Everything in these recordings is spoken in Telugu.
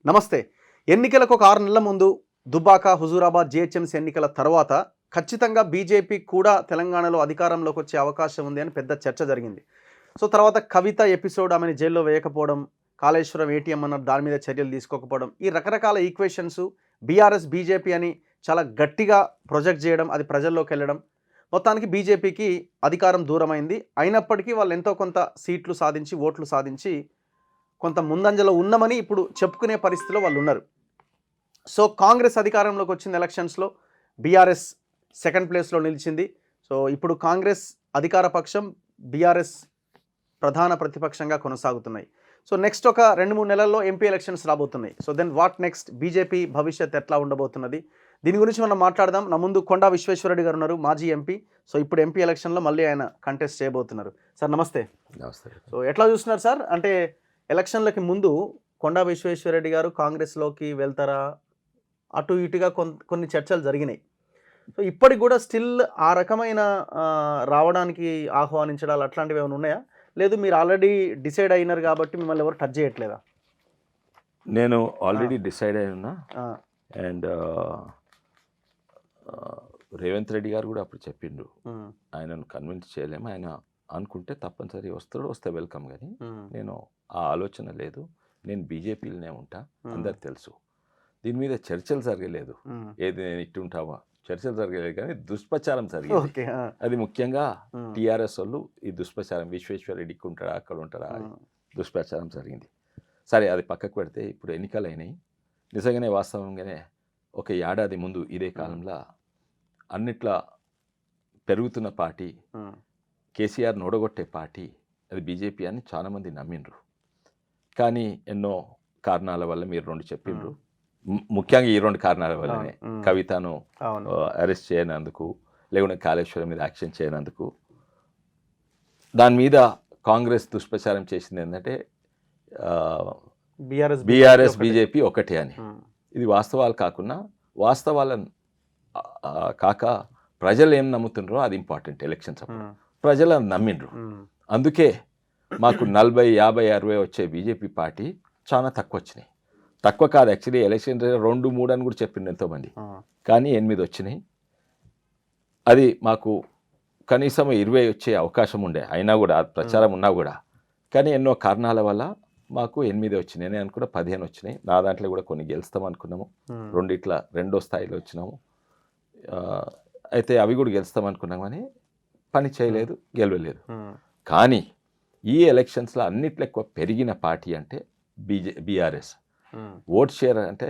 నమస్తే. ఎన్నికలకు ఒక 6 నెలల ముందు దుబ్బాక, హుజూరాబాద్ జీహెచ్ఎంసీ ఎన్నికల తర్వాత ఖచ్చితంగా బీజేపీ కూడా తెలంగాణలో అధికారంలోకి వచ్చే అవకాశం ఉంది అని పెద్ద చర్చ జరిగింది. సో తర్వాత కవిత ఎపిసోడ్ ఆమెను జైల్లో వేయకపోవడం, కాళేశ్వరం ఏటీఎం అన్న దాని మీద చర్యలు తీసుకోకపోవడం, ఈ రకరకాల ఈక్వేషన్స్ బీఆర్ఎస్, బీజేపీ అని చాలా గట్టిగా ప్రొజెక్ట్ చేయడం, అది ప్రజల్లోకి వెళ్ళడం, మొత్తానికి బీజేపీకి అధికారం దూరమైంది. అయినప్పటికీ వాళ్ళు ఎంతో కొంత సీట్లు సాధించి, ఓట్లు సాధించి కొంత ముందంజలో ఉన్నామని ఇప్పుడు చెప్పుకునే పరిస్థితిలో వాళ్ళు ఉన్నారు. సో కాంగ్రెస్ అధికారంలోకి వచ్చింది ఎలక్షన్స్లో, బీఆర్ఎస్ సెకండ్ ప్లేస్లో నిలిచింది. సో ఇప్పుడు కాంగ్రెస్ అధికార పక్షం, బీఆర్ఎస్ ప్రధాన ప్రతిపక్షంగా కొనసాగుతున్నాయి. సో నెక్స్ట్ ఒక 2-3 నెలల్లో ఎంపీ ఎలక్షన్స్ రాబోతున్నాయి. So then what next? BJP భవిష్యత్ ఎట్లా ఉండబోతున్నది? దీని గురించి మనం మాట్లాడదాం. నా ముందు కొండా విశ్వేశ్వరరెడ్డి గారు ఉన్నారు, మాజీ ఎంపీ. సో ఇప్పుడు ఎంపీ ఎలక్షన్లో మళ్ళీ ఆయన కంటెస్ట్ చేయబోతున్నారు. సార్ నమస్తే. నమస్తే. సో ఎట్లా చూస్తున్నారు సార్? అంటే ఎలక్షన్లకి ముందు కొండా విశ్వేశ్వరరెడ్డి గారు కాంగ్రెస్లోకి వెళ్తారా, అటు ఇటుగా కొన్ని చర్చలు జరిగినాయి. సో ఇప్పటికి కూడా స్టిల్ ఆ రకమైన రావడానికి ఆహ్వానించడాలు అట్లాంటివి ఏమైనా ఉన్నాయా? లేదు మీరు ఆల్రెడీ డిసైడ్ అయినారు కాబట్టి మిమ్మల్ని ఎవరు టచ్ చేయట్లేదా? నేను ఆల్రెడీ డిసైడ్ అయి ఉన్నా. అండ్ రేవంత్ రెడ్డి గారు కూడా అప్పుడు చెప్పిండ్రు, ఆయనను కన్విన్స్ చేయలేము, ఆయన అనుకుంటే తప్పనిసరి వస్తాడు, వస్తే వెల్కమ్. కానీ నేను ఆ ఆలోచన లేదు, నేను బీజేపీలోనే ఉంటా, అందరికి తెలుసు. దీని మీద చర్చలు జరగలేదు, ఏది నేను ఇట్టు ఉంటావా చర్చలు జరగలేదు, కానీ దుష్ప్రచారం జరిగింది. అది ముఖ్యంగా టీఆర్ఎస్ వాళ్ళు ఈ దుష్ప్రచారం, విశ్వేశ్వరరెడ్డికి ఉంటాడా అక్కడ ఉంటాడా దుష్ప్రచారం జరిగింది. సరే అది పక్కకు పెడితే ఇప్పుడు ఎన్నికలు అయినాయి. నిజంగానే వాస్తవంగానే ఒక ఏడాది ముందు ఇదే కాలంలో అన్నిట్లా పెరుగుతున్న పార్టీ, కేసీఆర్ని ఓడగొట్టే పార్టీ అది బీజేపీ అని చాలామంది నమ్మిండ్రు. కానీ ఎన్నో కారణాల వల్ల మీరు 2 చెప్పిండ్రు, ముఖ్యంగా ఈ 2 కారణాల వల్లనే కవితను అరెస్ట్ చేయనందుకు, లేకుంటే కాళేశ్వరం మీద యాక్షన్ చేయనందుకు. దాని మీద కాంగ్రెస్ దుష్ప్రచారం చేసింది ఏంటంటే బీఆర్ఎస్ బీజేపీ ఒకటే అని. ఇది వాస్తవాలు కాకుండా, వాస్తవాలను కాక ప్రజలు ఏం నమ్ముతుండ్రో అది ఇంపార్టెంట్. ఎలక్షన్స్ అప్పుడు ప్రజలు నమ్మిండ్రు. అందుకే మాకు 40, 50, 60 వచ్చే బీజేపీ పార్టీ చాలా తక్కువ వచ్చినాయి. తక్కువ కాదు, యాక్చువల్లీ ఎలక్షన్ 2, 3 అని కూడా చెప్పిండు ఎంతోమంది, కానీ 8 వచ్చినాయి. అది మాకు కనీసం 20 వచ్చే అవకాశం ఉండే, అయినా కూడా ప్రచారం ఉన్నా కూడా. కానీ ఎన్నో కారణాల వల్ల మాకు 8 వచ్చినాయి. నేను అనుకున్నా 15 వచ్చినాయి. నా దాంట్లో కూడా కొన్ని గెలుస్తాం అనుకున్నాము, 2 స్థాయిలో వచ్చినాము. అయితే అవి కూడా గెలుస్తాం అనుకున్నాం, కానీ పని చేయలేదు, గెలవలేదు. కానీ ఈ ఎలక్షన్స్లో అన్నిట్లో ఎక్కువ పెరిగిన పార్టీ అంటే బీఆర్ఎస్. ఓట్ షేర్ అంటే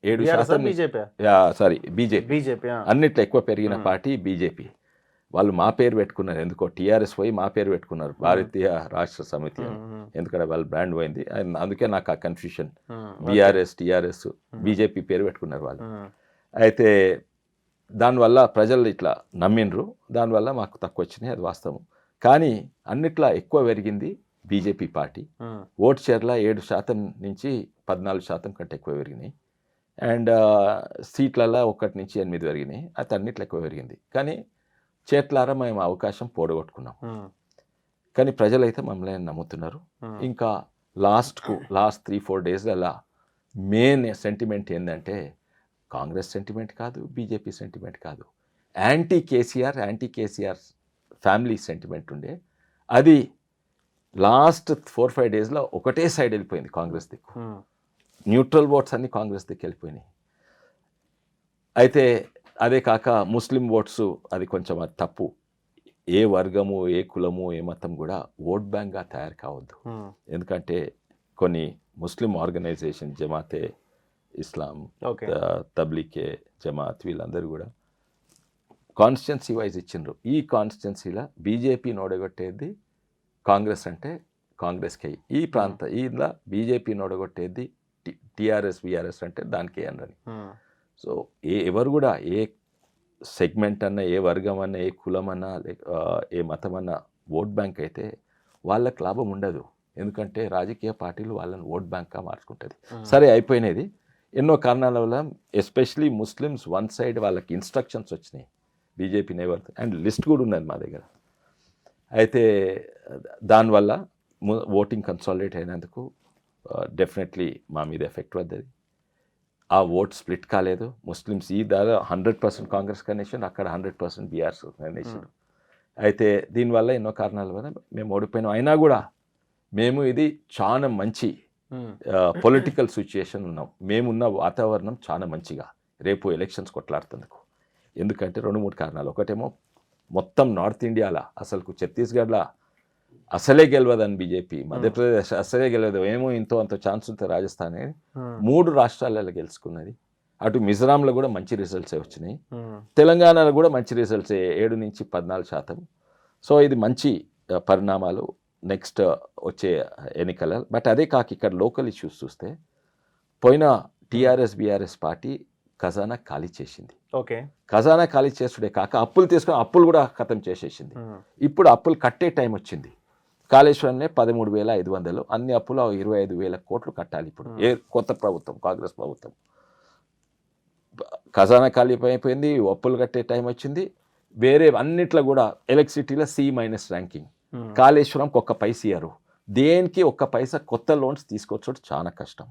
7%, బీజేపీ అన్నిట్లో ఎక్కువ పెరిగిన పార్టీ బీజేపీ. వాళ్ళు మా పేరు పెట్టుకున్నారు, ఎందుకో టీఆర్ఎస్ పోయి మా పేరు పెట్టుకున్నారు, భారతీయ రాష్ట్ర సమితి అని. ఎందుకంటే వాళ్ళ బ్రాండ్ పోయింది, అందుకే నాకు ఆ కన్ఫ్యూషన్. బీఆర్ఎస్, టీఆర్ఎస్, బీజేపీ పేరు పెట్టుకున్నారు వాళ్ళు. అయితే దానివల్ల ప్రజలు ఇట్లా నమ్మిండ్రు, దానివల్ల మాకు తక్కువ వచ్చినాయి, అది వాస్తవం. కానీ అన్నిట్లా ఎక్కువ పెరిగింది బీజేపీ పార్టీ. ఓట్ షేర్ల 7% నుంచి 14% కంటే ఎక్కువ పెరిగినాయి. అండ్ సీట్లలో 1 నుంచి 8 పెరిగినాయి. అది అన్నిట్లో ఎక్కువ పెరిగింది. కానీ చేట్లారా మేము అవకాశం పోడగొట్టుకున్నాం. కానీ ప్రజలైతే మమ్మల్ని నమ్ముతున్నారు. ఇంకా లాస్ట్ 3-4 డేస్లలో మెయిన్ సెంటిమెంట్ ఏంటంటే కాంగ్రెస్ సెంటిమెంట్ కాదు, బీజేపీ సెంటిమెంట్ కాదు, యాంటీ కేసీఆర్ ఫ్యామిలీ సెంటిమెంట్ ఉండే. అది లాస్ట్ 4-5 డేస్లో ఒకటే సైడ్ వెళ్ళిపోయింది, కాంగ్రెస్ దిక్కు. న్యూట్రల్ ఓట్స్ అన్ని కాంగ్రెస్ దిక్కు వెళ్ళిపోయినాయి. అయితే అదే కాక ముస్లిం ఓట్స్, అది కొంచెం అది తప్పు. ఏ వర్గము, ఏ కులము, ఏ మతం కూడా ఓట్ బ్యాంక్గా తయారు కావద్దు. ఎందుకంటే కొన్ని ముస్లిం ఆర్గనైజేషన్, జమాతే ఇస్లాం, తబ్లీకే జమాత్, వీళ్ళందరూ కూడా కాన్స్టిట్యున్సీ వైజ్ ఇచ్చిండ్రు. ఈ కాన్స్టిట్యున్సీలో బీజేపీని ఓడగొట్టేది కాంగ్రెస్ అంటే కాంగ్రెస్కి, ఈ ఇలా బీజేపీని ఓడగొట్టేది టీఆర్ఎస్, బీఆర్ఎస్ అంటే దానికి అనని. సో ఎవరు కూడా ఏ సెగ్మెంట్ అన్నా, ఏ వర్గం అన్నా, ఏ కులం అన్నా, ఏ మతం అన్నా ఓట్ బ్యాంక్ అయితే వాళ్ళకి లాభం ఉండదు. ఎందుకంటే రాజకీయ పార్టీలు వాళ్ళని ఓట్ బ్యాంక్గా మార్చుకుంటుంది. సరే అయిపోయినది ఎన్నో కారణాల వల్ల, ఎస్పెషలీ ముస్లిమ్స్ వన్ సైడ్ వాళ్ళకి ఇన్స్ట్రక్షన్స్ వచ్చినాయి బీజేపీ నెవర్, అండ్ లిస్ట్ కూడా ఉన్నది మా దగ్గర. అయితే దానివల్ల ఓటింగ్ కన్సాలిడేట్ అయినందుకు డెఫినెట్లీ మా మీద ఎఫెక్ట్ పడ్డది. ఆ ఓట్ స్ప్లిట్ కాలేదు. ముస్లిమ్స్ ఈ దాదా 100% కాంగ్రెస్ కనేషన్, అక్కడ 100% బీఆర్ఎస్ కనేషన్. అయితే దీనివల్ల ఎన్నో కారణాల వల్ల మేము ఓడిపోయినాం. అయినా కూడా మేము ఇది చాలా మంచి పొలిటికల్ సిచ్యుయేషన్ ఉన్నాం. మేమున్న వాతావరణం చాలా మంచిగా రేపు ఎలక్షన్స్ కొట్లాడుతుందుకు. ఎందుకంటే 2-3 కారణాలు. ఒకటేమో మొత్తం నార్త్ ఇండియాలో అసలు ఛత్తీస్గఢ్లో అసలే గెలవదని బీజేపీ, మధ్యప్రదేశ్ అసలే గెలవదు, ఏమో ఇంతో అంత ఛాన్స్ ఉంటే రాజస్థాన్ 3 రాష్ట్రాలలో గెలుచుకున్నది. అటు మిజోరాంలో కూడా మంచి రిజల్ట్సే వచ్చినాయి, తెలంగాణలో కూడా మంచి రిజల్ట్సే 7 నుంచి 14%. సో ఇది మంచి పరిణామాలు నెక్స్ట్ వచ్చే ఎన్నికల. బట్ అదే కాక ఇక్కడ లోకల్ ఇష్యూస్ చూస్తే పోయిన టీఆర్ఎస్ బీఆర్ఎస్ పార్టీ ఖజానా ఖాళీ చేసింది. ఓకే, ఖజానా ఖాళీ చేసుడే కాక అప్పులు తీసుకొని అప్పులు కూడా ఖతం చేసేసింది. ఇప్పుడు అప్పులు కట్టే టైం వచ్చింది. కాళేశ్వరంనే 13,500, అన్ని అప్పులు 25,000 కోట్లు కట్టాలి ఇప్పుడు ఏ కొత్త ప్రభుత్వం, కాంగ్రెస్ ప్రభుత్వం. ఖజానా ఖాళీ అయిపోయింది, అప్పులు కట్టే టైం వచ్చింది. వేరే అన్నిట్లో కూడా ఎలక్ట్రిసిటీలో C- ర్యాంకింగ్. కాళేశ్వరంకి 1 పైస ఇయ్యరు, దేనికి 1 పైస కొత్త లోన్స్ తీసుకొచ్చడం చాలా కష్టం.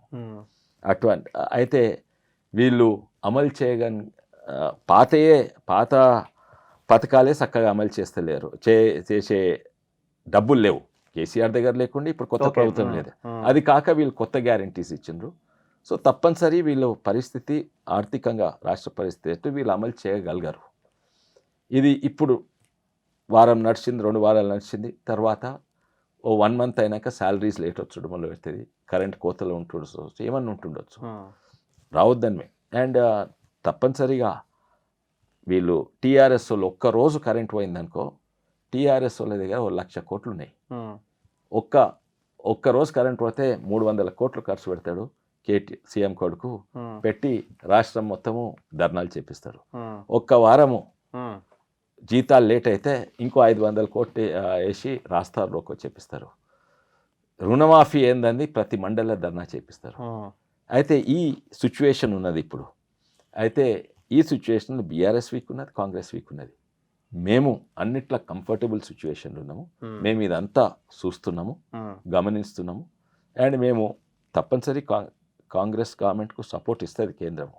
అటువంటి అయితే వీళ్ళు అమలు చేయగని పాత పథకాలే చక్కగా అమలు చేస్తలేరు, చేసే డబ్బులు లేవు. కేసీఆర్ దగ్గర లేకుండా ఇప్పుడు కొత్త ప్రభుత్వం లేదు. అది కాక వీళ్ళు కొత్త గ్యారంటీస్ ఇచ్చిండ్రు. సో తప్పనిసరి వీళ్ళు పరిస్థితి ఆర్థికంగా రాష్ట్ర పరిస్థితి వీళ్ళు అమలు చేయగలిగారు. ఇది ఇప్పుడు వారం నడిచింది, 2 వారాలు నడిచింది. తర్వాత ఓ 1 మంత్ అయినాక శాలరీస్ లేట్ వచ్చడం వల్ల పెడుతుంది, కరెంట్ కోతలు ఉంటుండొచ్చు, ఏమన్నా ఉంటుండొచ్చు, రావద్దని. అండ్ తప్పనిసరిగా వీళ్ళు టీఆర్ఎస్ వాళ్ళు ఒక్కరోజు కరెంట్ పోయిందనుకో, టీఆర్ఎస్ వాళ్ళ దగ్గర 1,00,000 కోట్లు ఉన్నాయి. ఒక్కరోజు కరెంట్ పోతే 300 కోట్లు ఖర్చు పెడతాడు సీఎం కొడుకు, పెట్టి రాష్ట్రం మొత్తము ధర్నాలు చేపిస్తారు. ఒక్క వారము జీతాలు లేట్ అయితే ఇంకో 500 కోట్లు వేసి రాస్తారోకో చేపిస్తారు. రుణమాఫీ ఏందని ప్రతి మండల ధర్నా చేపిస్తారు. అయితే ఈ సిచ్యువేషన్ ఉన్నది ఇప్పుడు. అయితే ఈ సిచ్యువేషన్లో బీఆర్ఎస్ వీక్ ఉన్నది, కాంగ్రెస్ వీక్ ఉన్నది. మేము అన్నిట్లా కంఫర్టబుల్ సిచ్యువేషన్లో ఉన్నాము. మేము ఇదంతా చూస్తున్నాము, గమనిస్తున్నాము. అండ్ మేము తప్పనిసరి కాంగ్రెస్ గవర్నమెంట్కు సపోర్ట్ ఇస్తుంది కేంద్రము.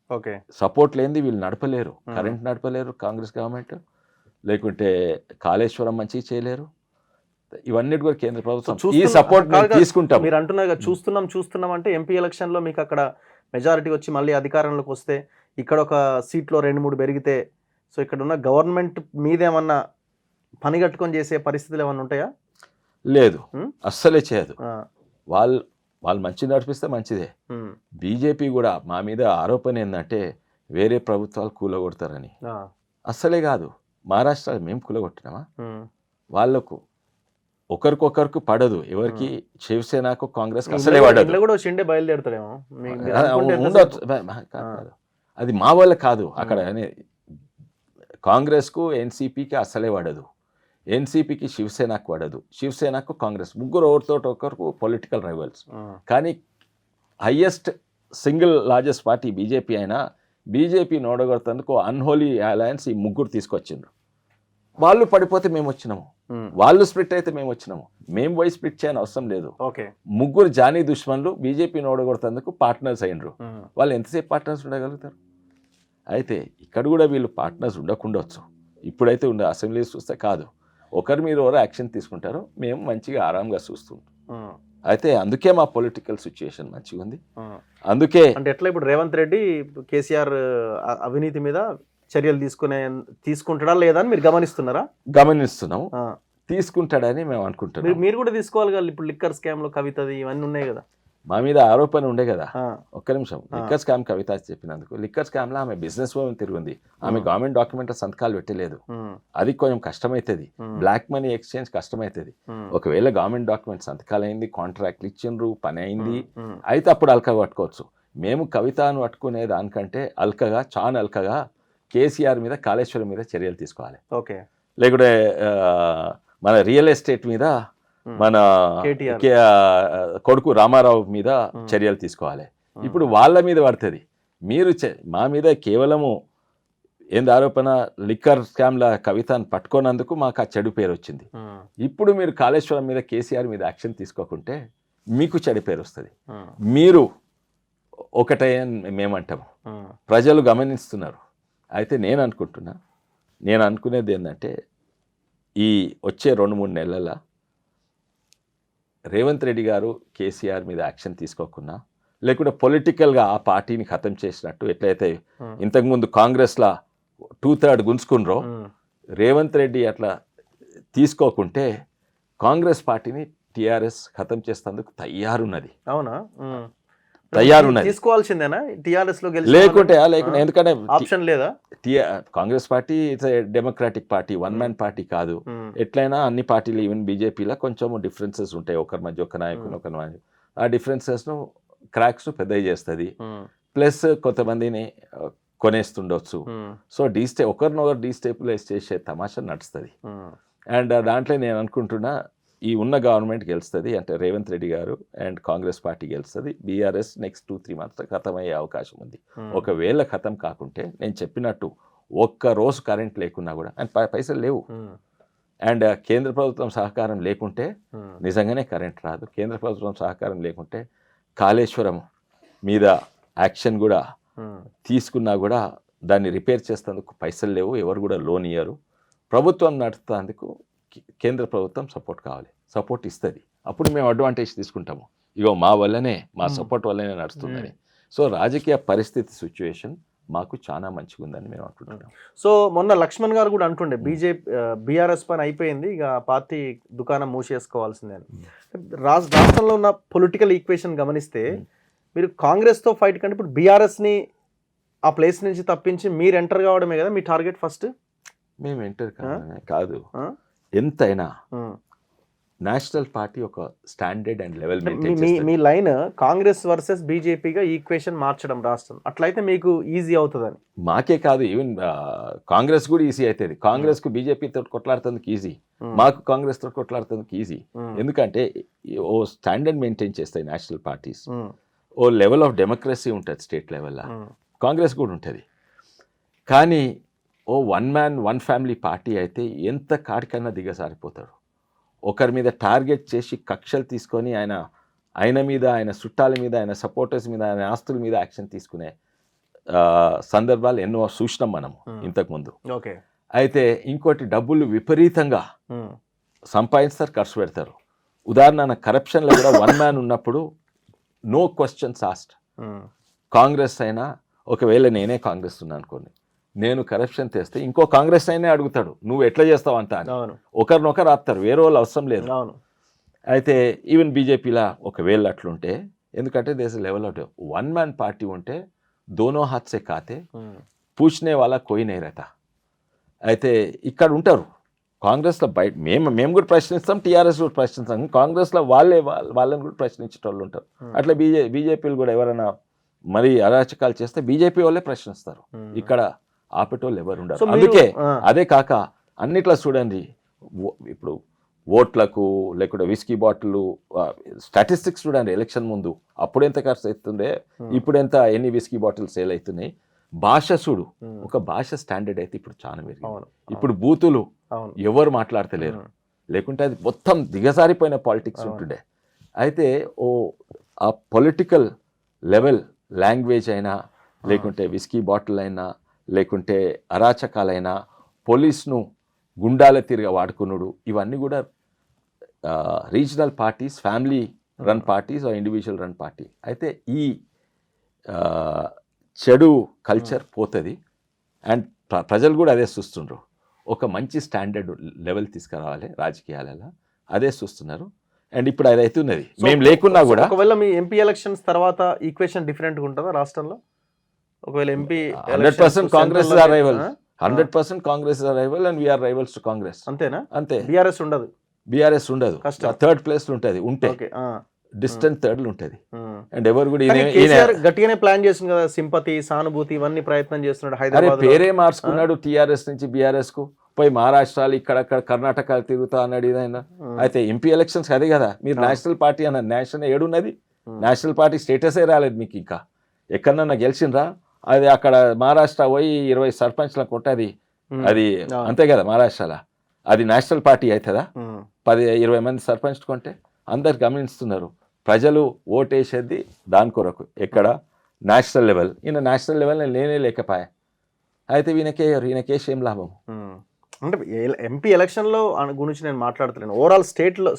ఓకే, సపోర్ట్ లేనిది వీళ్ళు నడపలేరు, కరెంట్ నడపలేరు కాంగ్రెస్ గవర్నమెంట్, లేకుంటే కాళేశ్వరం మంచిగా చేయలేరు. ఇవన్నీ కూడా కేంద్ర ప్రభుత్వం ఈ సపోర్ట్ తీసుకుంటాం. మీరు అంటున్నారు చూస్తున్నాం అంటే ఎంపీ ఎలక్షన్లో మీకు అక్కడ మెజారిటీ వచ్చి మళ్ళీ అధికారంలోకి వస్తే ఇక్కడ ఒక సీట్లో 2-3 పెరిగితే, సో ఇక్కడ ఉన్న గవర్నమెంట్ మీదేమన్నా పని కట్టుకొని చేసే పరిస్థితులు ఏమన్నా ఉంటాయా? లేదు, అస్సలే చేయదు. వాళ్ళు మంచి నడిపిస్తే మంచిదే. బీజేపీ కూడా మా మీద ఆరోపణ ఏంటంటే వేరే ప్రభుత్వాలు కూలగొడతారని. అస్సలే కాదు, మహారాష్ట్ర మేము కూలగొట్టినామా? వాళ్ళకు ఒకరికొకరికి పడదు. ఎవరికి శివసేనకు కాంగ్రెస్ అసలే పడదు. అది మా వల్ల కాదు. అక్కడ కాంగ్రెస్కు ఎన్సీపీకి అసలే పడదు, ఎన్సీపీకి శివసేనకు పడదు, శివసేనకు కాంగ్రెస్, ముగ్గురు ఒకరితో పొలిటికల్ రైవల్స్. కానీ highest single largest party BJP అయినా బీజేపీ నోడగొడుతందుకు అన్హోలీ అలయన్స్ ఈ ముగ్గురు తీసుకొచ్చిండ్రు. వాళ్ళు పడిపోతే మేము వచ్చినాము, వాళ్ళు స్ప్లిట్ అయితే మేము వచ్చినాము. మేము పోయి స్ప్లిట్ చేయని అవసరం లేదు. ముగ్గురు జానీ దుష్మన్లు బీజేపీని ఓడగొడుతందుకు పార్ట్నర్స్ అయినరు. వాళ్ళు ఎంతసేపు పార్ట్నర్స్ ఉండగలుగుతారు? అయితే ఇక్కడ కూడా వీళ్ళు పార్ట్నర్స్ ఉండకుండొచ్చు. ఇప్పుడైతే అసెంబ్లీ చూస్తే కాదు, ఒకరి మీద ఎవరో యాక్షన్ తీసుకుంటారు, మేము మంచిగా ఆరాంగా చూస్తుంటాం. అయితే అందుకే మా పొలిటికల్ సిచ్యుయేషన్ మంచిగా ఉంది. అందుకే అంటే ఎట్లా ఇప్పుడు రేవంత్ రెడ్డి కేసీఆర్ అవినీతి మీద చర్యలు తీసుకుంటాడా లేదా అని మీరు గమనిస్తున్నారా? గమనిస్తున్నాము, తీసుకుంటాడని మేము అనుకుంటున్నాం. మీరు కూడా తీసుకోవాలి కదా. ఇప్పుడు లిక్కర్ స్కామ్ లో కవితది ఇవన్నీ ఉన్నాయి కదా, మా మీద ఆరోపణ ఉండే కదా. ఒక్క నిమిషం, లిక్కర్ స్కామ్ కవిత చెప్పినందుకు, లిక్కర్ స్కామ్ లో ఆమె బిజినెస్ ఉమెన్ తిరిగింది, ఆమె గవర్నమెంట్ డాక్యుమెంట్ సంతకాలు పెట్టలేదు. అది కొంచెం కష్టమవుతుంది, బ్లాక్ మనీ ఎక్స్చేంజ్ కష్టమవుతుంది. ఒకవేళ గవర్నమెంట్ డాక్యుమెంట్ సంతకాలు అయింది, కాంట్రాక్ట్లు ఇచ్చిండ్రు, పని అయింది, అయితే అప్పుడు అల్కగా పట్టుకోవచ్చు. మేము కవితను పట్టుకునే దానికంటే చాలా అల్కగా కేసీఆర్ మీద, కాళేశ్వరం మీద చర్యలు తీసుకోవాలి. ఓకే, లేకుంటే మన రియల్ ఎస్టేట్ మీద, మన కొడుకు రామారావు మీద చర్యలు తీసుకోవాలి. ఇప్పుడు వాళ్ళ మీద పడుతుంది. మీరు మా మీద కేవలము ఏంది ఆరోపణ, లిక్కర్ స్కామ్ల కవితను పట్టుకోనందుకు మాకు ఆ చెడు పేరు వచ్చింది. ఇప్పుడు మీరు కాళేశ్వరం మీద, కేసీఆర్ మీద యాక్షన్ తీసుకోకుంటే మీకు చెడు పేరు వస్తుంది. మీరు ఒకటే అని మేమంటాము, ప్రజలు గమనిస్తున్నారు. అయితే నేను అనుకునేది ఏంటంటే ఈ వచ్చే 2-3 నెలల రేవంత్ రెడ్డి గారు కేసీఆర్ మీద యాక్షన్ తీసుకోకున్నా, లేకుంటే పొలిటికల్గా ఆ పార్టీని ఖతం చేసినట్టు ఎట్లయితే ఇంతకుముందు కాంగ్రెస్లో 2/3 గుంజుకున్నారో, రేవంత్ రెడ్డి అట్లా తీసుకోకుంటే కాంగ్రెస్ పార్టీని టీఆర్ఎస్ ఖతం చేసేందుకు తయారున్నది. అవునా? తీసుకోవాల్సిందేనా టీఆర్ఎస్ లో లేకుంటే ఎందుకంటే ఆప్షన్ లేదా? Congress party it's democratic party, one man party కాదు. ఎట్లయినా అన్ని పార్టీలు ఈవెన్ బీజేపీలో కొంచెం డిఫరెన్సెస్ ఉంటాయి, ఒకరి మధ్య ఒక నాయకుని ఒకరి మధ్య. ఆ డిఫరెన్సెస్ను క్రాక్స్ను పెద్దవి చేస్తుంది. ప్లస్ కొంతమందిని కొనేస్తుండొచ్చు. సో ఒకరినొకరు డీస్టేబులైజ్ చేసే తమాషా నడుస్తుంది. అండ్ దాంట్లో నేను అనుకుంటున్నా ఈ ఉన్న గవర్నమెంట్ గెలుస్తుంది, అంటే రేవంత్ రెడ్డి గారు అండ్ కాంగ్రెస్ పార్టీ గెలుస్తుంది. బీఆర్ఎస్ నెక్స్ట్ 2-3 మంత్స్ ఖతం అయ్యే అవకాశం ఉంది. ఒకవేళ ఖతం కాకుంటే నేను చెప్పినట్టు ఒక్క రోజు కరెంట్ లేకున్నా కూడా, అండ్ పైసలు లేవు, అండ్ కేంద్ర ప్రభుత్వం సహకారం లేకుంటే నిజంగానే కరెంట్ రాదు. కేంద్ర ప్రభుత్వం సహకారం లేకుంటే కాళేశ్వరం మీద యాక్షన్ కూడా తీసుకున్నా కూడా దాన్ని రిపేర్ చేసేందుకు పైసలు లేవు, ఎవరు కూడా లోన్ ఇయ్యరు. ప్రభుత్వం నడుపుతందుకు కేంద్ర ప్రభుత్వం సపోర్ట్ ఇస్తుంది. అప్పుడు మేము అడ్వాంటేజ్ తీసుకుంటాము, ఇగో మా వల్లనే, మా సపోర్ట్ వల్లనే నడుస్తుందని. సో రాజకీయ పరిస్థితి సిచ్యువేషన్ మాకు చాలా మంచిగా ఉందని మేము అనుకుంటున్నాం. సో మొన్న లక్ష్మణ్ గారు కూడా అంటుండే బీఆర్ఎస్ పని అయిపోయింది, ఇక పార్టీ దుకాణం మూసేసుకోవాల్సిందే. రాష్ట్రంలో ఉన్న పొలిటికల్ ఈక్వేషన్ గమనిస్తే మీరు కాంగ్రెస్తో ఫైట్ కంటే ఇప్పుడు బీఆర్ఎస్ని ఆ ప్లేస్ నుంచి తప్పించి మీరు ఎంటర్ కావడమే కదా మీ టార్గెట్ ఫస్ట్. మేము ఎంటర్ కాదు, ఎంతైనా నేషనల్ పార్టీ ఒక స్టాండర్డ్ అండ్ లెవెల్ మీ లైన్ కాంగ్రెస్ వర్సెస్ బీజేపీగా ఈక్వేషన్ మార్చడం రాష్ట్రం, అట్లయితే మీకు ఈజీ అవుతుందని. మాకే కాదు, ఈవెన్ కాంగ్రెస్ కూడా ఈజీ అవుతుంది. కాంగ్రెస్ కు బీజేపీతో కొట్లాడుతుందుకు ఈజీ, మాకు కాంగ్రెస్ తో కొట్లాడుతుందుకు ఈజీ. ఎందుకంటే ఓ స్టాండర్డ్ మెయింటైన్ చేస్తాయి నేషనల్ పార్టీస్, ఓ లెవెల్ ఆఫ్ డెమోక్రసీ ఉంటుంది స్టేట్ లెవెల్లో. కాంగ్రెస్ కూడా ఉంటుంది. కానీ ఓ one man one family party అయితే ఎంత కాడికన్నా దిగసారిపోతాడు. ఒకరి మీద టార్గెట్ చేసి కక్షలు తీసుకొని ఆయన మీద, ఆయన చుట్టాల మీద, ఆయన సపోర్టర్స్ మీద, ఆయన ఆస్తుల మీద యాక్షన్ తీసుకునే సందర్భాలు ఎన్నో చూసినాం మనం ఇంతకుముందు. అయితే ఇంకోటి, డబ్బులు విపరీతంగా సంపాదిస్తారు, ఖర్చు పెడతారు. ఉదాహరణ కరప్షన్లో కూడా వన్ మ్యాన్ ఉన్నప్పుడు నో క్వశ్చన్స్ ఆస్క్డ్. కాంగ్రెస్ అయినా, ఒకవేళ నేనే కాంగ్రెస్ ఉన్నా అనుకోండి, నేను కరప్షన్ తెస్తే ఇంకో కాంగ్రెస్ అయినా అడుగుతాడు, నువ్వు ఎట్లా చేస్తావు అంత అని. ఒకరినొకరు ఆపుతారు, వేరే వాళ్ళు అవసరం లేదు. అయితే ఈవెన్ బీజేపీలా ఒకవేళ అట్లుంటే, ఎందుకంటే దేశ level of one man party ఉంటే దోనో హాత్ సే కాతే పూछने वाला कोई नहीं रहता. అయితే ఇక్కడ ఉంటారు కాంగ్రెస్లో బయట, మేము కూడా ప్రశ్నిస్తాం, టీఆర్ఎస్ కూడా ప్రశ్నిస్తాం. కాంగ్రెస్లో వాళ్ళని కూడా ప్రశ్నించే వాళ్ళు ఉంటారు. అట్లా బీజేపీలు కూడా ఎవరైనా మరి అరాచకాలు చేస్తే బీజేపీ వాళ్ళే ప్రశ్నిస్తారు. ఇక్కడ ఆపేటోళ్ళు ఎవరు ఉండరు. అందుకే అదే కాక అన్నిట్లా చూడండి, ఇప్పుడు ఓట్లకు లేకుంటే విస్కీ బాటిల్ స్టాటిస్టిక్స్ చూడండి. ఎలక్షన్ ముందు అప్పుడు ఎంత ఖర్చు అవుతుండే, ఇప్పుడు ఎన్ని విస్కీ బాటిల్స్ సేల్ అవుతున్నాయి. భాష చూడు, ఒక భాష స్టాండర్డ్ అయితే ఇప్పుడు చాలా పెరిగింది. ఇప్పుడు బూతులు ఎవరు మాట్లాడతలేరు, లేకుంటే అది మొత్తం దిగజారిపోయిన పాలిటిక్స్ ఉంటుండే. అయితే ఆ పొలిటికల్ లెవెల్ లాంగ్వేజ్ అయినా, లేకుంటే విస్కీ బాటిల్ అయినా, లేకుంటే అరాచకాలైనా, పోలీస్ను గుండాల తిరిగా వాడుకున్నాడు, ఇవన్నీ కూడా regional parties, family run parties, individual run party. అయితే ఈ చెడు కల్చర్ పోతుంది. అండ్ ప్రజలు కూడా అదే చూస్తుండ్రు, ఒక మంచి స్టాండర్డ్ లెవెల్ తీసుకురావాలి రాజకీయాలలో, అదే చూస్తున్నారు. అండ్ ఇప్పుడు అది అవుతున్నది, మేము లేకున్నా కూడా. ఒకవేళ మీ ఎంపీ ఎలక్షన్స్ తర్వాత ఈక్వేషన్ డిఫరెంట్గా ఉంటుందా రాష్ట్రంలో? ఒకవేళ MP 100% Congress is our rival, 100% Congress is our rival and we are rivals to Congress. అంతేనా? అంతే. బీఆర్ఎస్ ఉండదు, థర్డ్ ప్లేస్ ఉంటుంది, ఉంటే డిస్టెంట్ థర్డ్ ఉంటుంది. అండ్ ఎవరు కూడా గట్టిగానే ప్లాన్ చేసింది కదా, సింపతి, సానుభూతి, ఇవన్నీ ప్రయత్నం చేస్తున్నాడు. హైదరాబాద్ పేరే మార్చుకున్నాడు, టీఆర్ఎస్ నుంచి బీఆర్ఎస్ కు పోయి మహారాష్ట్రాలు ఇక్కడక్కడ కర్ణాటక తిరుగుతా అన్నాడు ఇదైనా. అయితే ఎంపీ ఎలక్షన్స్ అదే కదా, మీరు నేషనల్ పార్టీ అన్నారు, నేషనల్ ఏడున్నది, నేషనల్ పార్టీ స్టేటసే రాలేదు మీకు. ఇంకా ఎక్కడన్నా గెలిచిండ్రా? అది అక్కడ మహారాష్ట్ర పోయి 20 సర్పంచ్లకు ఉంటుంది, అది అంతే కదా మహారాష్ట్రలో. అది నేషనల్ పార్టీ అవుతుందా? 10-20 మంది సర్పంచ్ కొంటే అందరు గమనిస్తున్నారు. ప్రజలు ఓటేసేది దాని కొరకు ఎక్కడ నేషనల్ లెవెల్. ఈయన నేషనల్ లెవెల్ నేనే లేకపోయా, అయితే ఈయనకేసి ఏం లాభం? అంటే ఎంపీ ఎలక్షన్లో గురించి నేను మాట్లాడుతున్నాను, ఓవరాల్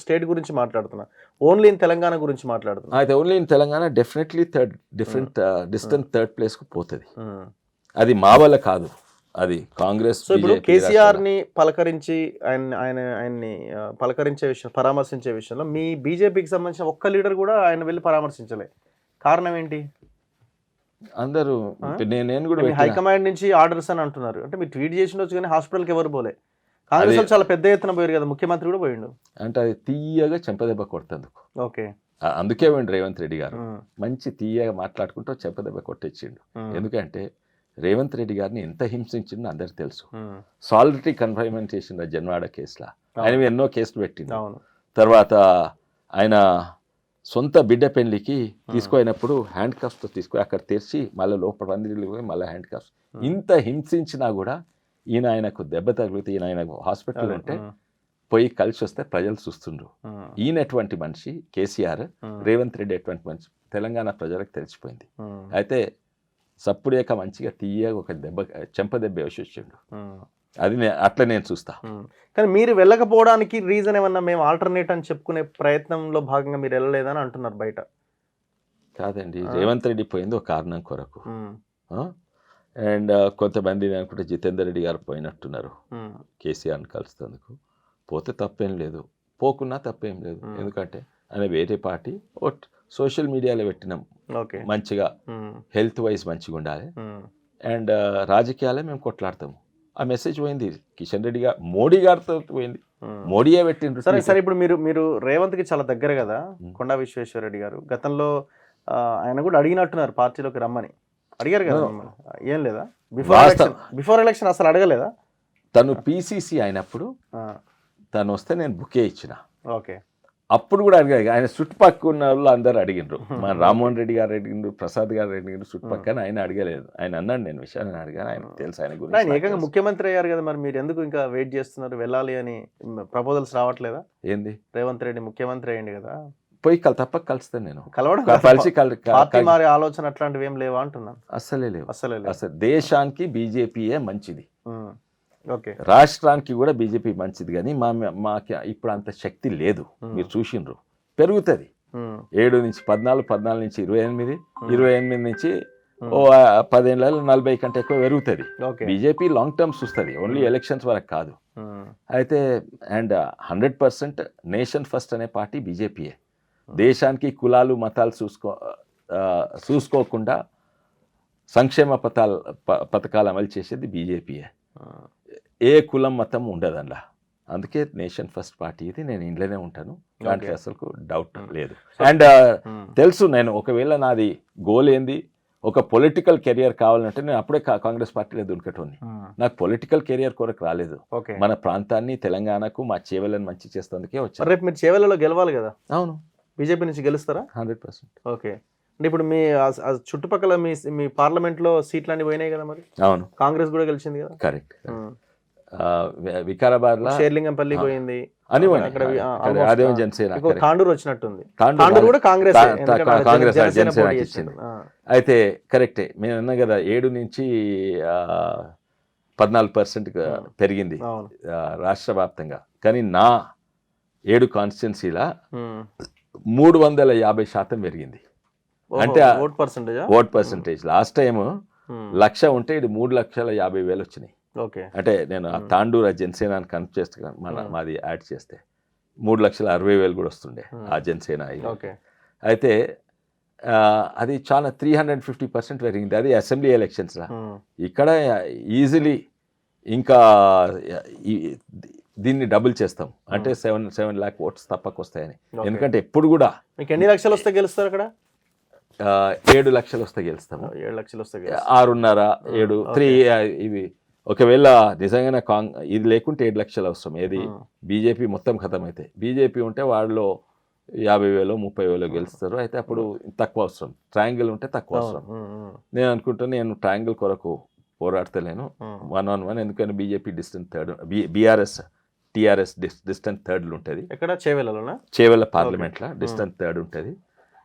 స్టేట్ గురించి మాట్లాడుతున్నా, ఓన్లీ ఇన్ తెలంగాణ గురించి మాట్లాడుతున్నా. అయితే only in Telangana definitely distant third ప్లేస్కు పోతుంది. అది మా వల్ల కాదు, అది కాంగ్రెస్. సో ఇప్పుడు కేసీఆర్ని పలకరించి ఆయన్ని పలకరించే విషయం, పరామర్శించే విషయంలో మీ బీజేపీకి సంబంధించిన ఒక్క లీడర్ కూడా ఆయన వెళ్ళి పరామర్శించలే. కారణం ఏంటి? అందరూ నేను కూడా హైకమాండ్ నుంచి ఆర్డర్స్ అని అంటున్నారు. అంటే మీరు ట్వీట్ చేసిండొచ్చు కానీ హాస్పిటల్కి ఎవరు పోలే. కాంగ్రెస్ వాళ్ళు చాలా పెద్ద ఎత్తున పోయారు కదా, ముఖ్యమంత్రి కూడా పోయిండు. అంటే అది తీయగా చెంపదెబ్బ కొట్టేందుకు. ఓకే, అందుకే పోయిండు రేవంత్ రెడ్డి గారు. మంచి తీయగా మాట్లాడుకుంటూ చెంపదెబ్బ కొట్టించిండు. ఎందుకంటే రేవంత్ రెడ్డి గారిని ఎంత హింసించిందో అందరికి తెలుసు. సాలిటరీ కన్ఫైన్మెంట్ చేసిండు జన్వాడ కేసులో. ఆయన ఎన్నో కేసులు పెట్టిండు. తర్వాత ఆయన సొంత బిడ్డ పెళ్లికి తీసుకుపోయినప్పుడు హ్యాండ్ కఫ్స్తో అక్కడ తెరిచి మళ్ళీ లోపల పందిరిలో పోయి మళ్ళీ హ్యాండ్ కఫ్స్. ఇంత హింసించినా కూడా ఆయనకు దెబ్బ తగిలితే ఆయనకు హాస్పిటల్ ఉంటే పోయి కలిసి వస్తే ప్రజలు చూస్తుండ్రు. ఈయనటువంటి మనిషి కేసీఆర్, రేవంత్ రెడ్డి అటువంటి మనిషి తెలంగాణ ప్రజలకు తెలిసిపోయింది. అయితే సప్పుడేక మంచిగా తీయగా ఒక చెంప దెబ్బ వేసొచ్చిండు. అది అట్లా నేను చూస్తా. కానీ మీరు వెళ్ళకపోవడానికి రీజన్ ఏమన్నా, మేము ఆల్టర్నేట్ అని చెప్పుకునే ప్రయత్నంలో భాగంగా మీరు వెళ్ళలేదని అంటున్నారు బయట. కాదండి, రేవంత్ రెడ్డి పోయింది ఒక కారణం కొరకు. అండ్ కొంతమంది అనుకుంటే జితేందర్ రెడ్డి గారు పోయినట్టున్నారు కేసీఆర్ని కలుస్తేందుకు. పోతే తప్పేం లేదు, పోకున్నా తప్పేం లేదు. ఎందుకంటే ఆయన వేరే పార్టీ సోషల్ మీడియాలో పెట్టినాం మంచిగా, హెల్త్ వైజ్ మంచిగా ఉండాలి అండ్ రాజకీయాలే మేము కొట్లాడతాము. ఆ మెసేజ్ పోయింది కిషన్ రెడ్డి గారు, మోడీ గారితో పోయింది, మోడీయే పెట్టిండ్రు. సరే ఇప్పుడు మీరు రేవంత్కి చాలా దగ్గర కదా కొండా విశ్వేశ్వరరెడ్డి గారు. గతంలో ఆయన కూడా అడిగినట్టున్నారు పార్టీలోకి రమ్మని, అడిగారు కదా, ఏం లేదా? బిఫోర్ ఎలక్షన్ అసలు అడగలేదా? తను పిసిసి అయినప్పుడు తను వస్తే నేను బుకే ఇచ్చిన. ఓకే, అప్పుడు కూడా అడిగారు. ఆయన చుట్టుపక్కల ఉన్న వాళ్ళు అందరూ అడిగిండ్రు. మన రామ్మోహన్ రెడ్డి గారు అడిగిండ్రు, ప్రసాద్ గారు అడిగిండ్రు, చుట్టుపక్కల. ఆయన అడగలేదు. ఆయన అన్నాడు నేను విషయాన్ని అడిగాను, ఆయన తెలుసు ఆయన గురించి. ఆయన ఏకంగా ముఖ్యమంత్రి అయ్యారు కదా, మరి మీరు ఎందుకు ఇంకా వెయిట్ చేస్తున్నారు? వెళ్ళాలి అని ప్రపోజల్స్ రావట్లేదా? ఏంది, రేవంత్ రెడ్డి ముఖ్యమంత్రి అయ్యింది కదా, పోయి తప్పక కలుస్తాను నేను. కలవడం పార్టీ మారే ఆలోచన అట్లాంటివి ఏం లేవా అంటున్నాను. అసలే లేవు. అసలు దేశానికి బీజేపీయే మంచిది, ఓకే, రాష్ట్రానికి కూడా బీజేపీ మంచిది. కానీ మాకు ఇప్పుడు అంత శక్తి లేదు. మీరు చూసిండ్రు, పెరుగుతుంది 7 నుంచి 14, 14 నుంచి 28, 28 నుంచి 10 ఏళ్ళలో 40 కంటే ఎక్కువ పెరుగుతుంది. బీజేపీ లాంగ్ టర్మ్స్ చూస్తుంది, ఓన్లీ ఎలక్షన్స్ వరకు కాదు. అయితే అండ్ 100% నేషన్ ఫస్ట్ అనే పార్టీ బీజేపీయే. దేశానికి కులాలు మతాలు చూసుకోకుండా సంక్షేమ పథకాలు అమలు చేసేది బీజేపీయే. ఏ కులం మతం ఉండదు అందులో. అందుకే నేషన్ ఫస్ట్ పార్టీ ఇది. నేను ఇంట్లోనే ఉంటాను, దాంట్లో అసలు డౌట్ లేదు. అండ్ తెలుసు, నేను ఒకవేళ నాది గోల్ ఏంది, ఒక పొలిటికల్ కెరియర్ కావాలంటే నేను అప్పుడే కాంగ్రెస్ పార్టీలో దునికటోని. నాకు పొలిటికల్ కెరియర్ కొరకు రాలేదు. మన ప్రాంతాన్ని, తెలంగాణకు, మా చేవెళ్ళని మంచి చేస్తేందుకే వచ్చాను. రేపు మీరు చేవెళ్ళలో గెలవాలి కదా? అవును, బీజేపీ నుంచి గెలుస్తారా? 100%. ఓకే, అంటే ఇప్పుడు మీ చుట్టుపక్కల మీ పార్లమెంట్లో సీట్లు అన్ని పోయినాయి కదా మరి? అవును, కాంగ్రెస్ కూడా గెలిచింది కదా? కరెక్ట్. వికారాబాద్ లో షేర్లింగంపల్లి పోయింది అని, అదే జనసేన. తాండూరు వచ్చినట్టుంది, తాండూరు కూడా కాంగ్రెస్ జనసేనకి ఇచ్చింది. అయితే కరెక్టే, మేము అన్నాం కదా 7 నుంచి 14% పెరిగింది రాష్ట్ర వ్యాప్తంగా. కానీ నా 7 కాన్స్టిట్యున్సీలా 350% పెరిగింది. అంటే ఓట్ పర్సంటేజ్ లాస్ట్ టైం 1,00,000 ఉంటే ఇది 3,50,000 వచ్చినాయి. అంటే నేను ఆ తాండూరు జనసేన కనెక్ట్ చేస్తే మాది యాడ్ చేస్తే 3,60,000 కూడా వస్తుండే ఆ జనసేన. అయితే అది చాలా 350% పెరిగింది. అది అసెంబ్లీ ఎలక్షన్స్ రా. ఇక్కడ ఈజీలీ ఇంకా దీన్ని డబుల్ చేస్తాం, అంటే 7 lakh ఓట్స్ తప్పక వస్తాయని. ఎందుకంటే ఎప్పుడు కూడా మీకు ఎన్ని లక్షలు వస్తే గెలుస్తారు అక్కడ? 7 లక్షలు వస్తే గెలుస్తాము. 7 లక్షలు వస్తే 6.5, 7, 3 ఇవి. ఒకవేళ నిజంగానే ఇది లేకుంటే 7 లక్షలు అవసరం. ఏది బీజేపీ మొత్తం ఖతం అయితే, బీజేపీ ఉంటే వాళ్ళలో 50,000, 30,000 గెలుస్తారు. అయితే అప్పుడు తక్కువ అవసరం. ట్రయాంగిల్ ఉంటే తక్కువ అవసరం. నేను అనుకుంటా నేను ట్రయాంగిల్ కొరకు పోరాడతలేను, 1-on-1. ఎందుకంటే BJP distant third, TRS distant థర్డ్లు ఉంటుంది. ఎక్కడ? చేవెళ్ళలోనా? చేవెళ్ళ పార్లమెంట్లో డిస్టెంట్ థర్డ్ ఉంటుంది.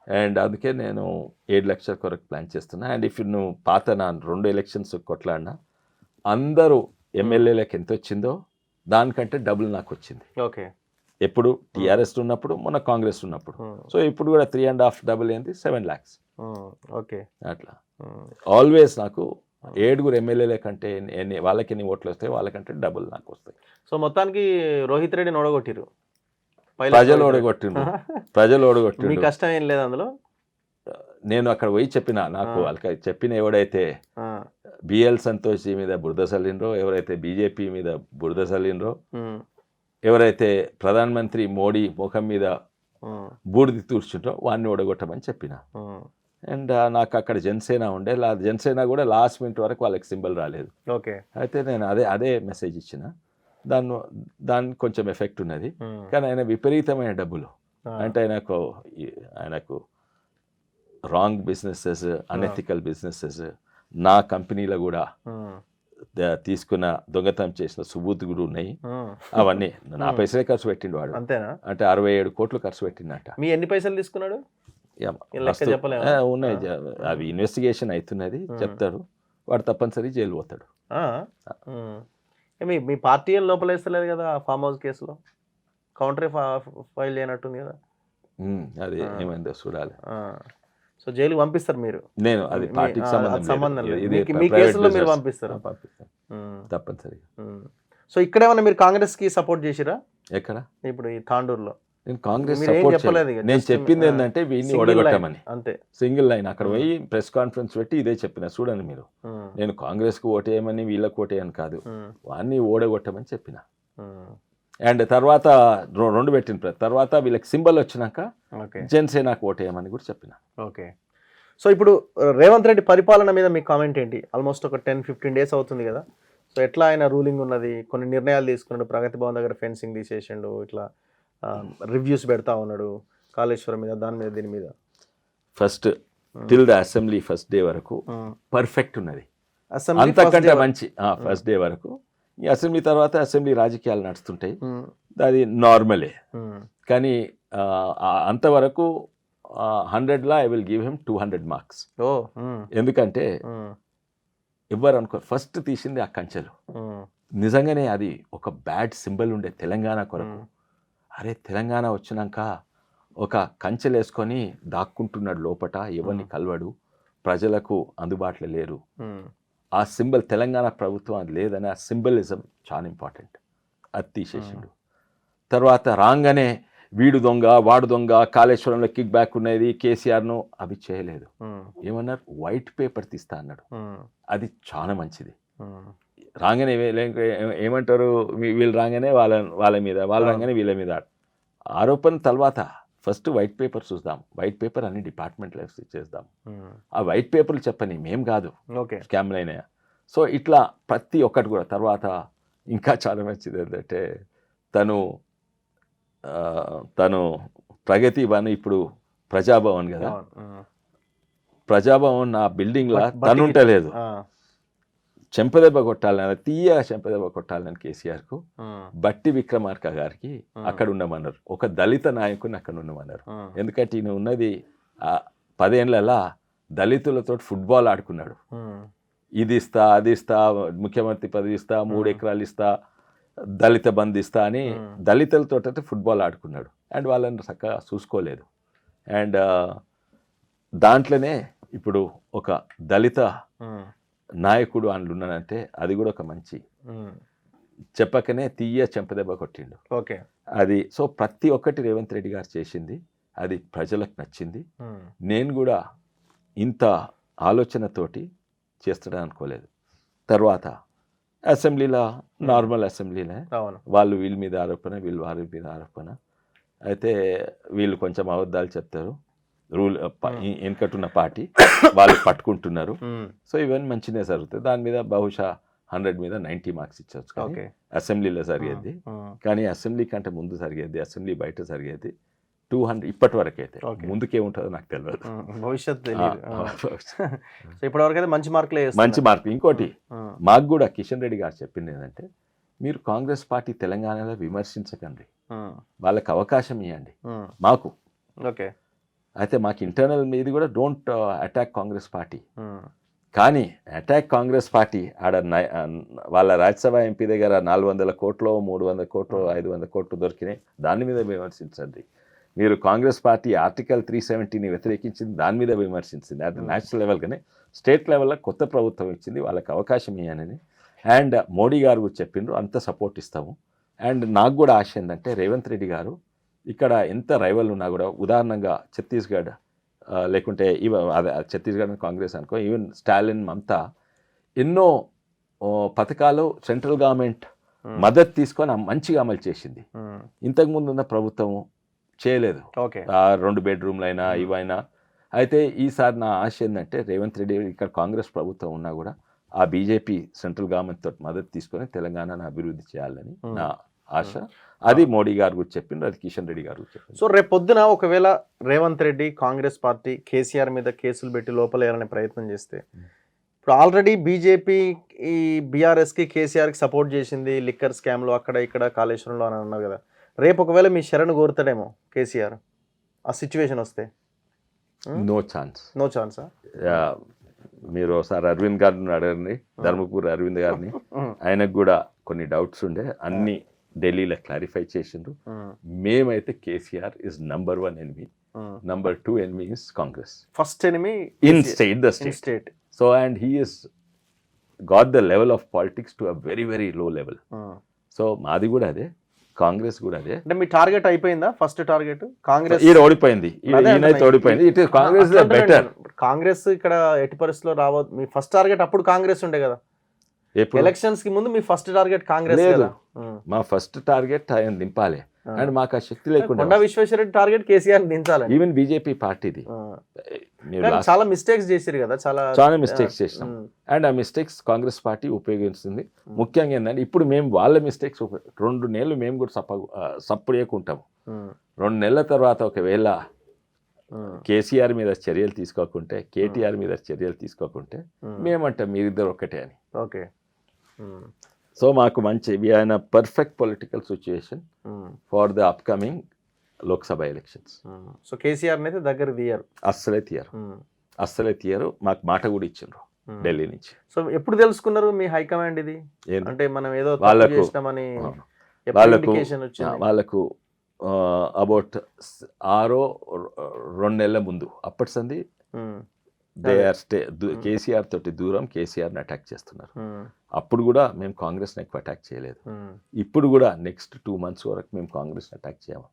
అండ్ అందుకే నేను 7 లక్షల కొరకు ప్లాన్ చేస్తున్నా. అండ్ ఇఫ్ నువ్వు పాత నా 2 ఎలక్షన్స్ కొట్లాడినా అందరూ ఎమ్మెల్యేలకు ఎంత వచ్చిందో దానికంటే డబుల్ నాకు వచ్చింది. ఓకే. ఎప్పుడు టీఆర్ఎస్ ఉన్నప్పుడు, మొన్న కాంగ్రెస్ ఉన్నప్పుడు. సో ఇప్పుడు కూడా 3.5 డబుల్ ఏంది 7 lakhs. ఓకే. అట్లా ఆల్వేస్ నాకు 7 ఎమ్మెల్యేల కంటే వాళ్ళకి ఎన్ని ఓట్లు వస్తాయి వాళ్ళకంటే డబుల్ నాకు వస్తాయి. సో మొత్తానికి రోహిత్ రెడ్డిని ఓడగొట్టిరు, ప్రజలు ఓడగొట్టిండు, ప్రజలు ఓడగొట్టిండు. మీ కష్టం ఏం లేదు అందులో. నేను అక్కడ పోయి చెప్పిన, నాకు వాళ్ళకి చెప్పిన ఎవడైతే బిఎల్ సంతోష్ మీద బురద చల్లినరో, ఎవరైతే బీజేపీ మీద బురద చల్లినరో, ఎవరైతే ప్రధానమంత్రి మోడీ ముఖం మీద బూడిది తూర్చుంటో వాడిని ఓడగొట్టమని చెప్పిన. అండ్ నాకు అక్కడ జనసేన ఉండే, జనసేన కూడా లాస్ట్ మినిట్ వరకు వాళ్ళకి సింబల్ రాలేదు. ఓకే. అయితే నేను అదే మెసేజ్ ఇచ్చిన. దానికి కొంచెం ఎఫెక్ట్ ఉన్నది. కానీ ఆయన విపరీతమైన డబ్బులు, అంటే ఆయనకు రాంగ్ బిజినెసెస్, అన్ఎథికల్ బిజినెసెస్, నా కంపెనీలో కూడా తీసుకున్న దొంగతనం చేసిన సుబూత్ కూడా ఉన్నాయి. అవన్నీ నా పైసలే ఖర్చు పెట్టిండు వాడు. అంతేనా? అంటే 67 కోట్లు ఖర్చు పెట్టిండట. మీ ఎన్ని పైసలు తీసుకున్నాడు? ఉన్నాయి, అవి ఇన్వెస్టిగేషన్ అవుతున్నది, చెప్తారు. వాడు తప్పనిసరి జైలు పోతాడు. మీ పార్టీ ఏం లోపలేస్తలేదు కదా ఫామ్ హౌస్ కేసులో? కౌంటర్ ఫైల్ చేయనట్టుంది కదా. అది ఏమైందో చూడాలి. సో జైలుకి పంపిస్తారు మీరు? నేను అది పార్టీకి సంబంధం లేదు, మీ కేసులో మీరు పంపిస్తారు తప్పనిసరిగా. సో ఇక్కడ ఏమన్నా మీరు కాంగ్రెస్ కి సపోర్ట్ చేసిరా? ఎక్కడ? ఇప్పుడు ఈ తాండూరులో. నేను కాంగ్రెస్ సపోర్ట్ చేయలేదు. నేను చెప్పింది ఏంటంటే వీడిని ఓడగొట్టమని, అంతే, సింగిల్ లైన్. అక్కడ పోయి ప్రెస్ కాన్ఫరెన్స్ పెట్టి ఇదే చెప్పిన, చూడండి మీరు, నేను కాంగ్రెస్ కు ఓటేయమని వీళ్ళకి ఓటేయని కాదు, వాడిని ఓడగొట్టమని చెప్పిన. అండ్ తర్వాత 2 పెట్టిన తర్వాత వీళ్ళకి సింబల్ వచ్చినాక జనసేనకు ఓటేయమని కూడా చెప్పిన. ఓకే. సో ఇప్పుడు రేవంత్ రెడ్డి పరిపాలన మీద మీ కామెంట్ ఏంటి? ఆల్మోస్ట్ ఒక 10-15 days అవుతుంది కదా. సో ఎట్లా ఆయన రూలింగ్ ఉన్నది, కొన్ని నిర్ణయాలు తీసుకున్నాడు, ప్రగతి భవన్ దగ్గర ఫెన్సింగ్ తీసేసిండు, ఇట్లా రివ్యూస్ పెడతా ఉన్నాడు కాళేశ్వరం మీద, దాని మీద, దీని మీద. First till the assembly first day వరకు పర్ఫెక్ట్ ఉన్నది, అంతకంటే మంచి. ఫస్ట్ డే వరకు. ఈ అసెంబ్లీ తర్వాత అసెంబ్లీ రాజకీయాలు నడుస్తుంటాయి, అది నార్మలే. కానీ అంతవరకు 100లో I will give him 200 marks. ఎందుకంటే ఎవ్వరు అనుకో, ఫస్ట్ తీసింది ఆ కంచెలు. నిజంగానే అది ఒక బ్యాడ్ సింబల్ ఉండే తెలంగాణ కొరకు. అరే తెలంగాణ వచ్చినాక ఒక కంచెలు వేసుకొని దాక్కుంటున్నాడు లోపట, ఎవరిని కలవడు, ప్రజలకు అందుబాటులో లేరు. ఆ సింబల్ తెలంగాణ ప్రభుత్వం అది లేదని, ఆ సింబలిజం చాలా ఇంపార్టెంట్, అది తీసేసిండు. తర్వాత రాగానే వీడు దొంగ, వాడు దొంగ, కాళేశ్వరంలో కిక్ బ్యాక్ ఉన్నది, కేసీఆర్ను అవి చేయలేదు. ఏమన్నారు? వైట్ పేపర్ తీస్తా అన్నాడు, అది చాలా మంచిది. రాగానే ఏమంటారు, వీళ్ళు రాగానే వాళ్ళ మీద, వాళ్ళు రాగానే వీళ్ళ మీద ఆరోపణ. తర్వాత ఫస్ట్ వైట్ పేపర్ చూద్దాం, వైట్ పేపర్ అన్ని డిపార్ట్మెంట్లో చేద్దాం. ఆ వైట్ పేపర్లు చెప్పని మేం కాదు, స్కామ్లు అయినాయా. సో ఇట్లా ప్రతి ఒక్కటి కూడా. తర్వాత ఇంకా చాలా మంచిది ఏంటంటే తను ప్రగతి భవన్, ఇప్పుడు ప్రజాభవన్ కదా, ప్రజాభవన్ ఆ బిల్డింగ్లో తను ఉంటలేదు, చెంపదెబ్బ కొట్టాలని, తీయగా చెంపదెబ్బ కొట్టాలని కేసీఆర్కు బట్టి విక్రమార్క గారికి అక్కడ ఉండమన్నారు. ఒక దళిత నాయకుని అక్కడ ఉండమన్నారు. ఎందుకంటే ఈయన ఉన్నది 10 ఏళ్ళలా దళితులతో ఫుట్బాల్ ఆడుకున్నాడు. ఇది ఇస్తా, అది ఇస్తా, ముఖ్యమంత్రి పదవి ఇస్తా, 3 ఎకరాలు ఇస్తా, దళిత బంధు ఇస్తా అని దళితులతో ఫుట్బాల్ ఆడుకున్నాడు. అండ్ వాళ్ళని చక్కగా చూసుకోలేదు. అండ్ దాంట్లోనే ఇప్పుడు ఒక దళిత నాయకుడు అని ఉన్నానంటే అది కూడా ఒక మంచి, చెప్పకనే తీయ చెంపదెబ్బ కొట్టిండు. ఓకే. అది సో ప్రతి ఒక్కటి రేవంత్ రెడ్డి గారు చేసింది, అది ప్రజలకు నచ్చింది. నేను కూడా ఇంత ఆలోచనతోటి చేస్తాడని అనుకోలేదు. తర్వాత అసెంబ్లీలో నార్మల్ అసెంబ్లీనే వాళ్ళు వీళ్ళ మీద ఆరోపణ, వీళ్ళు వారి మీద ఆరోపణ. అయితే వీళ్ళు కొంచెం అబద్ధాలు చెప్తారు, రూల్ వెనుకట్టున్న పార్టీ వాళ్ళు పట్టుకుంటున్నారు. సో ఇవన్నీ మంచిగా జరుగుతాయి. దాని మీద బహుశా 100 మీద 90 మార్క్స్ ఇచ్చవచ్చు. కానీ అసెంబ్లీలో జరిగేది, కానీ అసెంబ్లీ కంటే ముందు జరిగేది, అసెంబ్లీ బయట జరిగేది 200 ఇప్పటి వరకు. అయితే ముందుకేముంటుందో నాకు తెలియదు, భవిష్యత్తు ఇప్పటివరకు అయితే మంచి మార్కులే, మంచి మార్కులు. ఇంకోటి మాకు కూడా కిషన్ రెడ్డి గారు చెప్పింది ఏంటంటే, మీరు కాంగ్రెస్ పార్టీ తెలంగాణలో విమర్శించకండి, వాళ్ళకి అవకాశం ఇవ్వండి మాకు. ఓకే. అయితే మాకు ఇంటర్నల్ మీది కూడా డోంట్ అటాక్ కాంగ్రెస్ పార్టీ, కానీ అటాక్ కాంగ్రెస్ పార్టీ ఆడ వాళ్ళ రాజ్యసభ ఎంపీ దగ్గర 400 కోట్లు 300 కోట్లు 500 కోట్లు దొరికినాయి, దాని మీద విమర్శించండి. మీరు కాంగ్రెస్ పార్టీ ఆర్టికల్ 370ని వ్యతిరేకించింది, దాని మీద విమర్శించింది. అది నేషనల్ లెవెల్ కానీ స్టేట్ లెవెల్లో కొత్త ప్రభుత్వం ఇచ్చింది, వాళ్ళకి అవకాశం ఇవ్వనని. అండ్ మోడీ గారు కూడా చెప్పిండ్రు అంత సపోర్ట్ ఇస్తాము. అండ్ నాకు కూడా ఆశ ఏంటంటే రేవంత్ రెడ్డి గారు ఇక్కడ ఎంత రైవల్ ఉన్నా కూడా, ఉదాహరణంగా ఛత్తీస్గఢ్ లేకుంటే అదే ఛత్తీస్గఢ్ కాంగ్రెస్ అనుకో, ఈవెన్ స్టాలిన్ మమతా ఎన్నో పథకాలు సెంట్రల్ గవర్నమెంట్ మద్దతు తీసుకొని మంచిగా అమలు చేసింది. ఇంతకుముందు ఉన్న ప్రభుత్వం చేయలేదు. 2 బెడ్రూమ్లైనా ఇవైనా. అయితే ఈసారి నా ఆశ ఏంటంటే రేవంత్ రెడ్డి ఇక్కడ కాంగ్రెస్ ప్రభుత్వం ఉన్నా కూడా ఆ బీజేపీ సెంట్రల్ గవర్నమెంట్ తోటి మద్దతు తీసుకొని తెలంగాణను అభివృద్ధి చేయాలని నా ఆశ. అది మోడీ గారు కూడా చెప్పిండ్రు, అది కిషన్ రెడ్డి గారు చెప్పిండ్రు. సో రేపు పొద్దున ఒకవేళ రేవంత్ రెడ్డి కాంగ్రెస్ పార్టీ కేసీఆర్ మీద కేసులు పెట్టి లోపలేయాలనే ప్రయత్నం చేస్తే, ఇప్పుడు ఆల్రెడీ బీజేపీ ఈ బీఆర్ఎస్కి కేసీఆర్కి సపోర్ట్ చేసింది లిక్కర్ స్కామ్లో అక్కడ ఇక్కడ కాళేశ్వరంలో అని అన్నారు కదా, రేపు ఒకవేళ మీ శరణు కోరుతాడేమో కేసీఆర్ ఆ సిచ్యువేషన్ వస్తే? No chance. మీరు ఒకసారి అరవింద్ గారిని అడగండి, ధర్మపురి అరవింద్ గారిని. ఆయనకు కూడా కొన్ని డౌట్స్ ఉండే, అన్ని ఢిల్లీలో క్లారిఫై చేసిండ్రు. మేమైతే KCR is number 1 enemy, number 2 enemy is Congress. First enemy in state. So and he is got the level of politics to a very very low level. So మాది కూడా అదే, కాంగ్రెస్ కూడా అదే. అంటే మీ టార్గెట్ అయిపోయిందా? ఫస్ట్ టార్గెట్ కాంగ్రెస్ ఓడిపోయింది, ఓడిపోయింది. It is Congress better. Congress ఇక్కడ ఎట్టి పరిస్థితిలో రావద్దు. మీ ఫస్ట్ టార్గెట్ అప్పుడు కాంగ్రెస్ ఉండే కదా, ఎలక్షన్స్ కి ముందు మీ ఫస్ట్ టార్గెట్ కాంగ్రెస్ లేదు. మా ఫస్ట్ టార్గెట్ ఆయన దింపాలి, అండ్ మాకు ఆ శక్తి లేకుండా కొండా విశ్వేశ్వరరెడ్డి టార్గెట్ కేసీఆర్ దించాలి. ఈవెన్ బీజేపీ పార్టీది చాలా మిస్టేక్స్ చేశారు కదా, చాలా మిస్టేక్స్ చేసినాం. అండ్ ఆ మిస్టేక్స్ కాంగ్రెస్ పార్టీ ఉపయోగిస్తుంది. ముఖ్యంగా ఏంటంటే ఇప్పుడు మేము వాళ్ళ మిస్టేక్స్ 2 నెలలు మేము కూడా సప్పుడేకుంటాము. 2 నెలల తర్వాత ఒకవేళ కేసీఆర్ మీద చర్యలు తీసుకోకుంటే, కేటీఆర్ మీద చర్యలు తీసుకోకుంటే మేమంటాం మీరిద్దరు ఒక్కటే అని. ఓకే. సో మాకు మంచి ఆయన perfect political situation for the upcoming Lok Sabha elections. So KCR అయితే దగ్గర తీయరు, అస్సలే తీయరు. మాకు మాట కూడా ఇచ్చిండ్రు ఢిల్లీ నుంచి. సో ఎప్పుడు తెలుసుకున్నారు మీ హైకమాండ్ ఇది? అంటే మనం ఏదో చేసినామని వాళ్ళకు అబౌట్ 2 నెలల ముందు అప్పటి సంది దే ఆర్ కేసీఆర్ తోటి దూరం, కేసీఆర్ని అటాక్ చేస్తున్నారు. అప్పుడు కూడా మేము కాంగ్రెస్ని ఎక్కువ అటాక్ చేయలేదు. ఇప్పుడు కూడా నెక్స్ట్ 2 months వరకు మేము కాంగ్రెస్ని అటాక్ చేయము.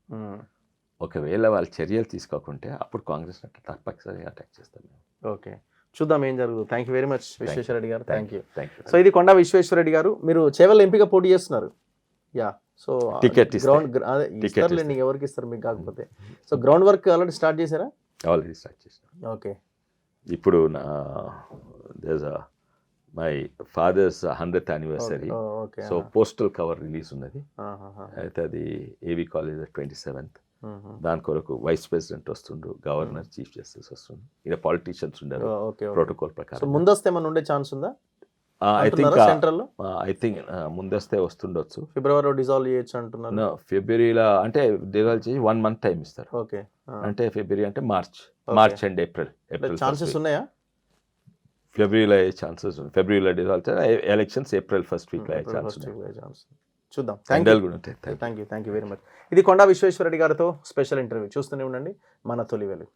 ఒకవేళ వాళ్ళు చర్యలు తీసుకోకుంటే అప్పుడు కాంగ్రెస్ని తప్పనిసరిగా అటాక్ చేస్తాం మేము. ఓకే, చూద్దాం ఏం జరుగుతుంది. Thank you very much Vishweshwar Reddy garu. Thank you. So ఇది కొండా విశ్వేశ్వరరెడ్డి గారు. మీరు చేవెళ్ళ ఎంపీగా పోటీ చేస్తున్నారు. యా, సో టికెట్ ఇస్తారులేండి, ఎవరికి ఇస్తారు మీకు కాకపోతే. So ground work already start చేశారా? ఆల్రెడీ స్టార్ట్ చేశాను. ఓకే. ఇప్పుడు my father's 100th anniversary. So postal cover release ఉన్నది. అయితే అది ఏవి కాలేజ్ 27th. దాని కొరకు వైస్ ప్రెసిడెంట్ వస్తుండ్రు, గవర్నర్, చీఫ్ జస్టిస్ వస్తుండ్రు, ఇక్కడ పాలిటీషియన్స్ ఉండరు. ప్రోటోకాల్ ప్రకారం ముందొస్తే ఏమైనా ఉండే ఛాన్స్ ఉందా? ఐ థింక్ ముందస్తే వస్తుండొచ్చు. ఫిబ్రవరిలో డిజాల్వ్ చేయొచ్చు అంటున్నారు. ఫిబ్రవరిలో అంటే డిజాల్వ్ చేసి 1 month టైం ఇస్తారు. ఓకే. అంటే ఫిబ్రవరి అంటే మార్చ్ అండ్ ఏప్రిల్ ఛాన్సెస్ ఉన్నాయా? ఫిబ్రవరిలో అయ్యే ఛాన్సెస్ ఉంది. ఫిబ్రవరిలో dissolve elections April 1st week లో అయ్యే ఛాన్స్ చూద్దాం. Thank you very much. ఇది కొండా విశ్వేశ్వరరెడ్డి గారితో స్పెషల్ ఇంటర్వ్యూ. చూస్తూనే ఉండండి మన తొలి వెలుగు.